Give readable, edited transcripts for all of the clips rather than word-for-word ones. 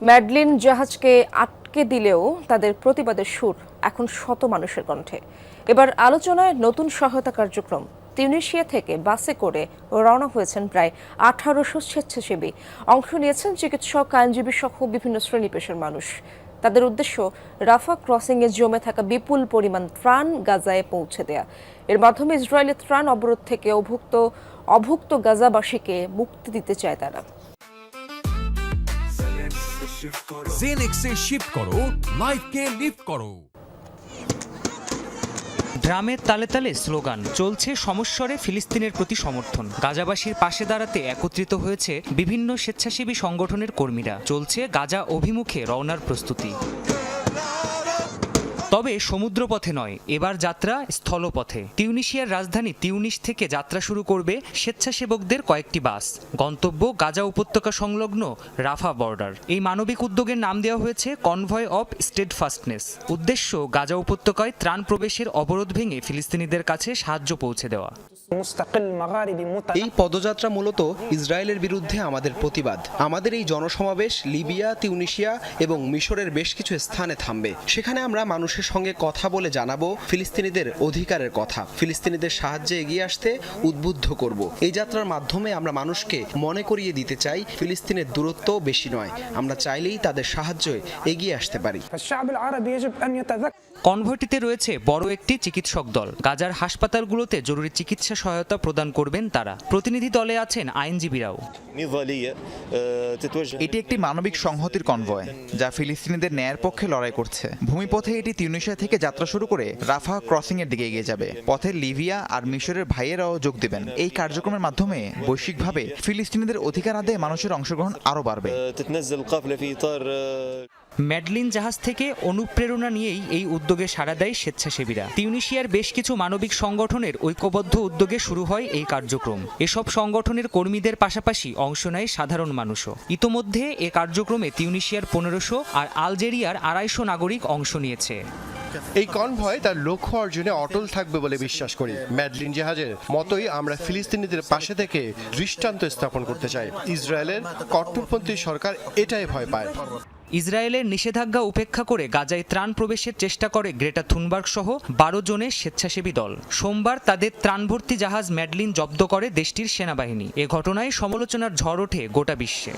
Madleen জাহাজকে আটকে দিলেও তাদের প্রতিবাদের সুর এখন শত মানুষের কণ্ঠে। এবার আলোচনায় নতুন সহায়তা কার্যক্রম। তিউনিশিয়া থেকে বাসে করে রওনা হয়েছেন প্রায় 1800 স্বেচ্ছাসেবী। অংশ নিয়েছেন চিকিৎসক, আইনজীবী সহ বিভিন্ন শ্রেণী পেশার মানুষ। তাদের উদ্দেশ্য রাফা ক্রসিংয়ে জমে থাকা বিপুল পরিমাণ ত্রাণ গাজায় পৌঁছে দেয়া। এর মাধ্যমে ইসরায়েলের ত্রাণ অবরোধ থেকে অভুক্ত গাজাবাসীকে মুক্তি দিতে চায় তারা। জেনেক্সে শিফট করো, লাইফকে লিফট করো। ড্রামের তালে তালে স্লোগান, চলছে সমস্বরে ফিলিস্তিনের প্রতি সমর্থন। গাজাবাসীর পাশে দাঁড়াতে একত্রিত হয়েছে বিভিন্ন স্বেচ্ছাসেবী সংগঠনের কর্মীরা। চলছে গাজা অভিমুখে রওনার প্রস্তুতি। তবে সমুদ্রপথে নয়, এবার যাত্রা স্থলপথে। তিউনিশিয়ার রাজধানী তিউনিস থেকে যাত্রা শুরু করবে স্বেচ্ছাসেবকদের কয়েকটি বাস। গন্তব্য গাজা উপত্যকা সংলগ্ন রাফা বর্ডার। এই মানবিক উদ্যোগের নাম দেওয়া হয়েছে কনভয় অফ স্টেডফাস্টনেস। উদ্দেশ্য গাজা উপত্যকায় ত্রাণ প্রবেশের অবরোধ ভেঙে ফিলিস্তিনিদের কাছে সাহায্য পৌঁছে দেওয়া। এই পদযাত্রা মূলত ইসরায়েলের বিরুদ্ধে আমাদের প্রতিবাদ। আমাদের এই জনসমাবেশ লিবিয়া, তিউনিশিয়া এবং মিশরের বেশ কিছু স্থানে থামবে। সেখানে আমরা মানুষের সঙ্গে কথা বলে জানাবো ফিলিস্তিনিদের অধিকারের কথা, ফিলিস্তিনিদের সাহায্যে এগিয়ে আসতে উদ্বুদ্ধ করব। এই যাত্রার মাধ্যমে আমরা মানুষকে মনে করিয়ে দিতে চাই ফিলিস্তিনের দূরত্ব বেশি নয়, আমরা চাইলেই তাদের সাহায্যে এগিয়ে আসতে পারি। কনভয়টিতে রয়েছে বড় একটি চিকিৎসক দল। গাজার হাসপাতালগুলোতে জরুরি চিকিৎসা সহায়তা প্রদান করবেন তারা। প্রতিনিধি দলে আছেন আইনজীবীরাও। এটি একটি মানবিক সংহতির কনভয় যা ফিলিস্তিনিদের ন্যায়ের পক্ষে লড়াই করছে। ভূমিপথে এটি তিউনিশিয়া থেকে যাত্রা শুরু করে রাফা ক্রসিং এর দিকে এগিয়ে যাবে। পথে লিবিয়া আর মিশরের ভাইয়েরাও যোগ দেবেন। এই কার্যক্রমের মাধ্যমে বৈশ্বিকভাবে ফিলিস্তিনিদের অধিকার আদায়ে মানুষের অংশগ্রহণ আরও বাড়বে। ম্যাডলিন জাহাজ থেকে অনুপ্রেরণা নিয়েই এই উদ্যোগে সাড়া দেয় স্বেচ্ছাসেবীরা। তিউনিশিয়ার বেশ কিছু মানবিক সংগঠনের ঐক্যবদ্ধ উদ্যোগে শুরু হয় এই কার্যক্রম। এসব সংগঠনের কর্মীদের পাশাপাশি অংশ নেয় সাধারণ মানুষও। ইতোমধ্যে এ কার্যক্রমে তিউনিশিয়ার 1500 আর আলজেরিয়ার 250 নাগরিক অংশ নিয়েছে। এই কনভয় তার লক্ষ্য অর্জনে অটল থাকবে বলে বিশ্বাস করি। ম্যাডলিন জাহাজের মতোই আমরা ফিলিস্তিনিদের পাশে থেকে দৃষ্টান্ত স্থাপন করতে চাই। ইসরায়েলের কট্টরপন্থী সরকার এটাই ভয় পায়। ইসরায়েলের নিষেধাজ্ঞা উপেক্ষা করে গাজায় ত্রাণ প্রবেশের চেষ্টা করে গ্রেটা থুনবার্গ সহ 12 জনের স্বেচ্ছাসেবী দল। সোমবার তাদের ত্রাণভর্তি জাহাজ ম্যাডলিন জব্দ করে দেশটির সেনাবাহিনী। এ ঘটনায় সমালোচনার ঝড় ওঠে গোটা বিশ্বে।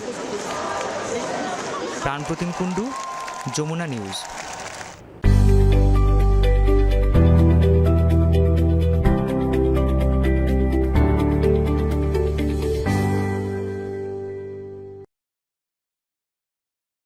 প্রাণপ্রতিম কুণ্ডু, যমুনা নিউজ।